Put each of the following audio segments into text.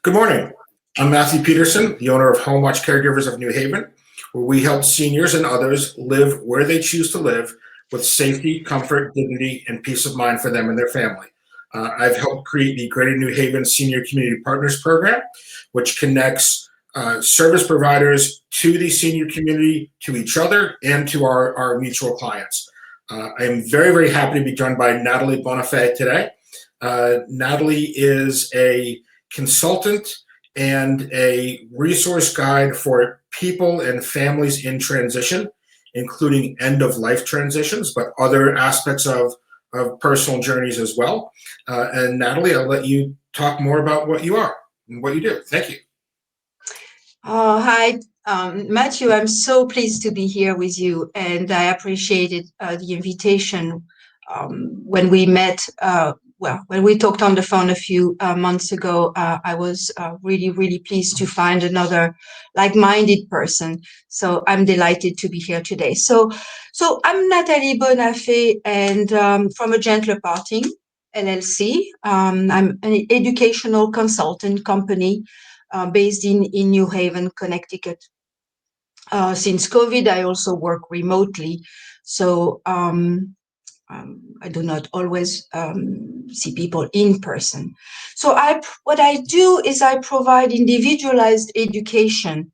Good morning. I'm Matthew Peterson, the owner of Home Watch Caregivers of New Haven, where we help seniors and others live where they choose to live with safety, comfort, dignity, and peace of mind for them and their family. I've helped create the Greater New Haven Senior Community Partners Program, which connects service providers to the senior community, to each other, and to our mutual clients. I am very, very happy to be joined by Nathalie Bonafe today. Nathalie is a consultant and a resource guide for people and families in transition, including end-of-life transitions, but other aspects of personal journeys as well. And Nathalie, I'll let you talk more about what you are and what you do. Thank you. Hi, Matthew. I'm so pleased to be here with you, and I appreciated the invitation when we met. When we talked on the phone a few months ago, I was really, really pleased to find another like-minded person. So I'm delighted to be here today. So I'm Nathalie Bonafe, and from A Gentler Parting, LLC. I'm an educational consultant company based in New Haven, Connecticut. Since COVID, I also work remotely. So I do not always see people in person. So what I do is I provide individualized education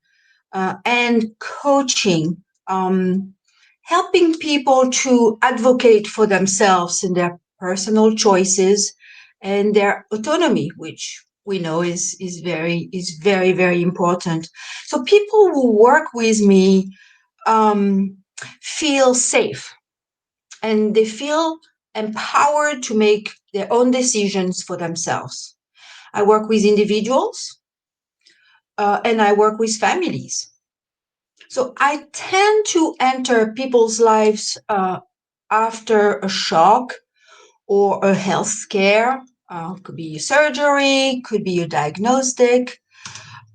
and coaching, helping people to advocate for themselves in their personal choices and their autonomy, which we know is very, very important. So people who work with me feel safe, and they feel empowered to make their own decisions for themselves. I work with individuals and I work with families. So I tend to enter people's lives after a shock or a health scare. Could be a surgery, could be a diagnostic,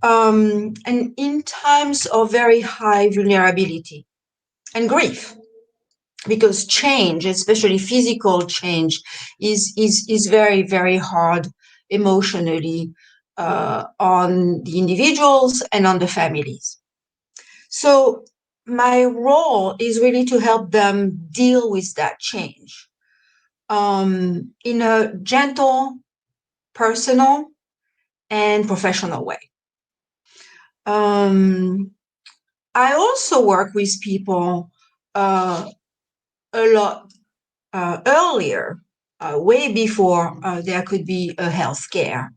and in times of very high vulnerability and grief. Because change, especially physical change, is very, very hard emotionally on the individuals and on the families. So my role is really to help them deal with that change in a gentle, personal, and professional way. I also work with people a lot earlier, way before there could be a health scare.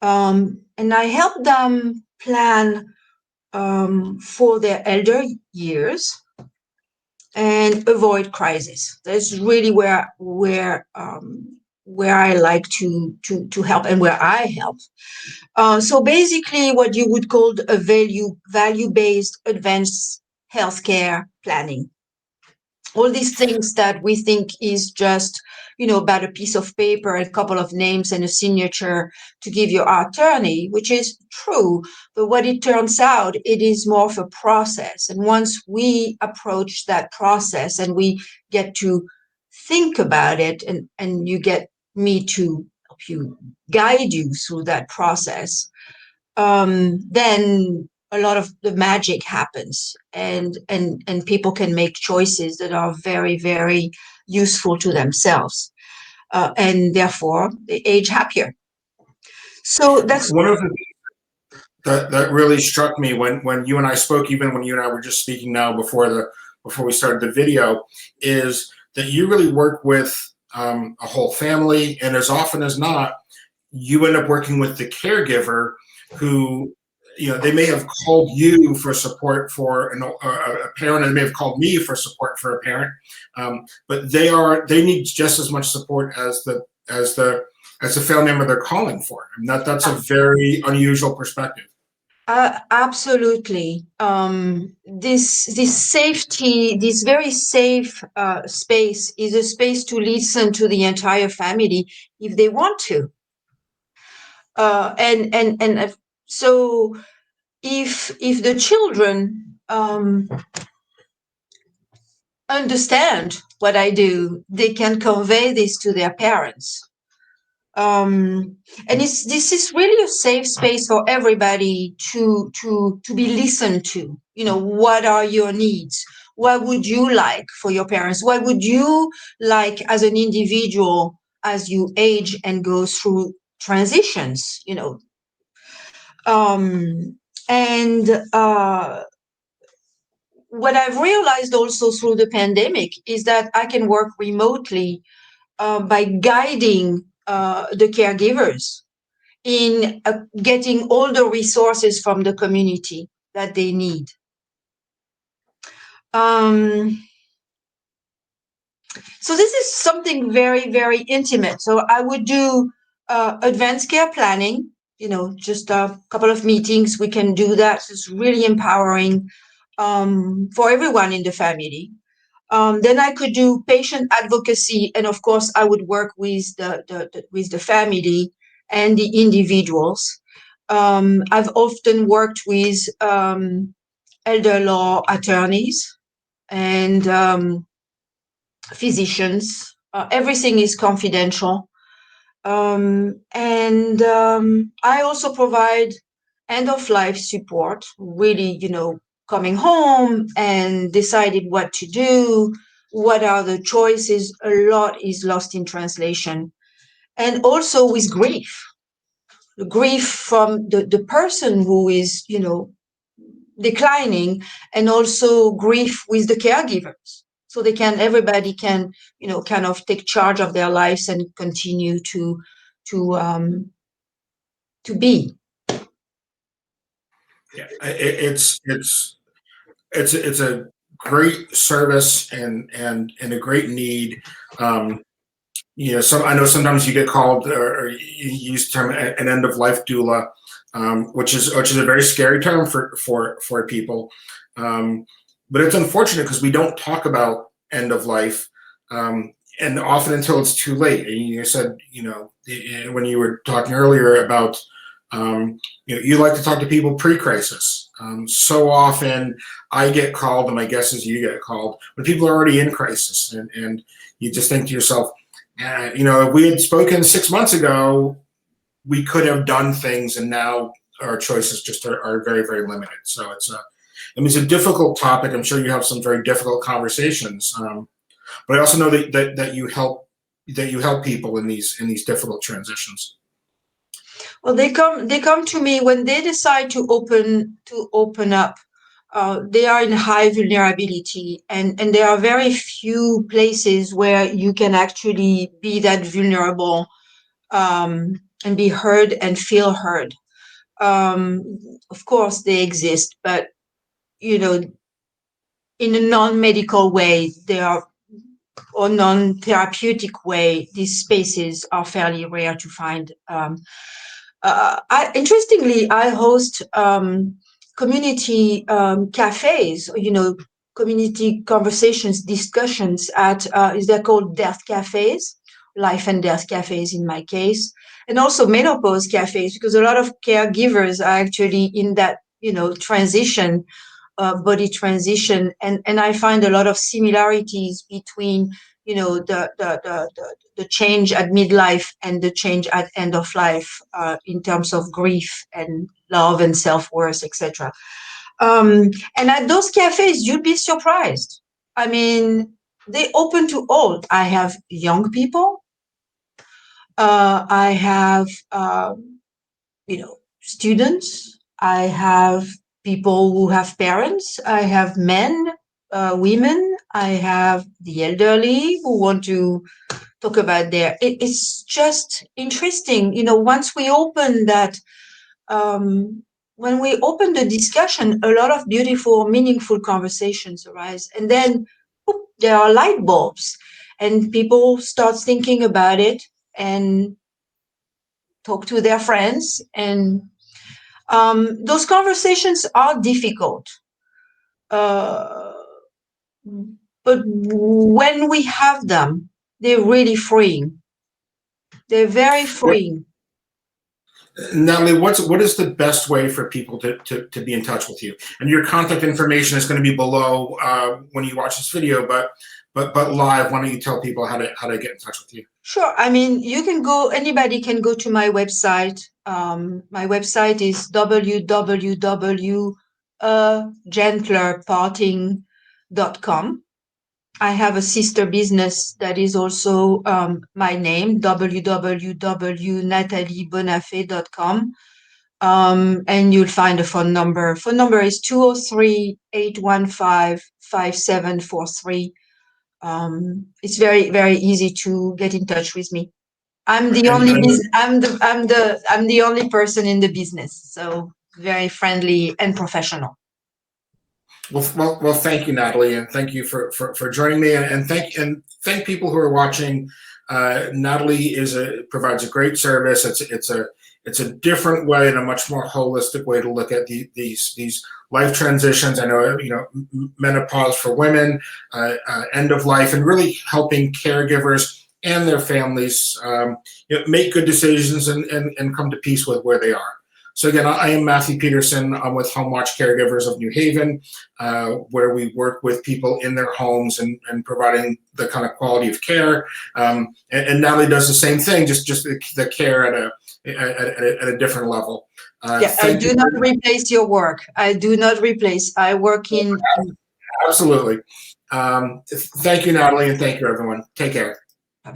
And I help them plan for their elder years and avoid crisis. That's really where I like to help, and where I help. So basically, what you would call a value-based advanced healthcare planning. All these things that we think is just, about a piece of paper, a couple of names and a signature to give your attorney, which is true. But what it turns out, it is more of a process. And once we approach that process and we get to think about it, and you get me to help you, guide you through that process, then a lot of the magic happens, and people can make choices that are very, very useful to themselves, and therefore they age happier. So that's one of the things that really struck me when you and I spoke, even when you and I were just speaking now before we started the video, is that you really work with a whole family, and as often as not, you end up working with the caregiver who, they may have called you for support for a parent, and they may have called me for support for a parent, but they need just as much support as the family member they're calling for. And that's a very unusual perspective. Absolutely. This safety, this very safe space, is a space to listen to the entire family if they want to. So if the children understand what I do, they can convey this to their parents. And this is really a safe space for everybody to be listened to. What are your needs? What would you like for your parents? What would you like as an individual as you age and go through transitions? And what I've realized also through the pandemic is that I can work remotely by guiding the caregivers in getting all the resources from the community that they need. So this is something very, very intimate. So I would do advanced care planning, just a couple of meetings. We can do that. So it's really empowering for everyone in the family. Then I could do patient advocacy, and of course, I would work with the family and the individuals. I've often worked with elder law attorneys and physicians. Everything is confidential. And I also provide end of life support, really, coming home and decided what to do, what are the choices. A lot is lost in translation. And also with grief, the grief from the person who is, declining, and also grief with the caregivers. So everybody can, kind of take charge of their lives and continue to um, to be. Yeah, it's a great service and a great need. I know sometimes you get called, or you use the term an end of life doula, which is a very scary term for people. But it's unfortunate because we don't talk about end of life, and often until it's too late. And you said, when you were talking earlier about, you like to talk to people pre-crisis. So often I get called, and my guess is you get called when people are already in crisis, and you just think to yourself, if we had spoken 6 months ago, we could have done things, and now our choices just are very, very limited. So it's a difficult topic. I'm sure you have some very difficult conversations, but I also know that you help people in these difficult transitions. Well, they come to me when they decide to open up. They are in high vulnerability, and there are very few places where you can actually be that vulnerable and be heard and feel heard. Of course, they exist, but in a non-medical way, or non-therapeutic way, these spaces are fairly rare to find. Interestingly, I host community cafes, community conversations, discussions at, they're called death cafes, life and death cafes in my case, and also menopause cafes, because a lot of caregivers are actually in that, transition, body transition. And I find a lot of similarities between, the change at midlife and the change at end of life, in terms of grief and love and self-worth, etc. And at those cafes, you'd be surprised. I mean, they open to all. I have young people. I have, students. I have people who have parents. I have men, women. I have the elderly who want to talk about it's just interesting. Once we open that, when we open the discussion, a lot of beautiful, meaningful conversations arise. And then there are light bulbs, and people start thinking about it and talk to their friends. And those conversations are difficult. But when we have them, they're really freeing. They're very freeing. Nathalie, what is the best way for people to be in touch with you? And your contact information is going to be below when you watch this video, but but live, why don't you tell people how to get in touch with you? Sure. I mean, anybody can go to my website. My website is www.gentlerparting.com. I have a sister business that is also my name, www.nathaliebonafe.com. And you'll find a phone number. Phone number is 203-815-5743. It's very, very easy to get in touch with me. I'm the only I'm the only person in the business, so very friendly and professional. Well, thank you, Nathalie, and thank you for joining me, and thank people who are watching. Nathalie provides a great service. It's a different way and a much more holistic way to look at these life transitions. I know, menopause for women, end of life, and really helping caregivers and their families make good decisions and come to peace with where they are. So again, I am Matthew Peterson. I'm with Home Watch Caregivers of New Haven, where we work with people in their homes and providing the kind of quality of care. And Nathalie does the same thing, just the care at a different level. I do not replace your work. I do not replace. I work in. Absolutely. Thank you, Nathalie, and thank you, everyone. Take care.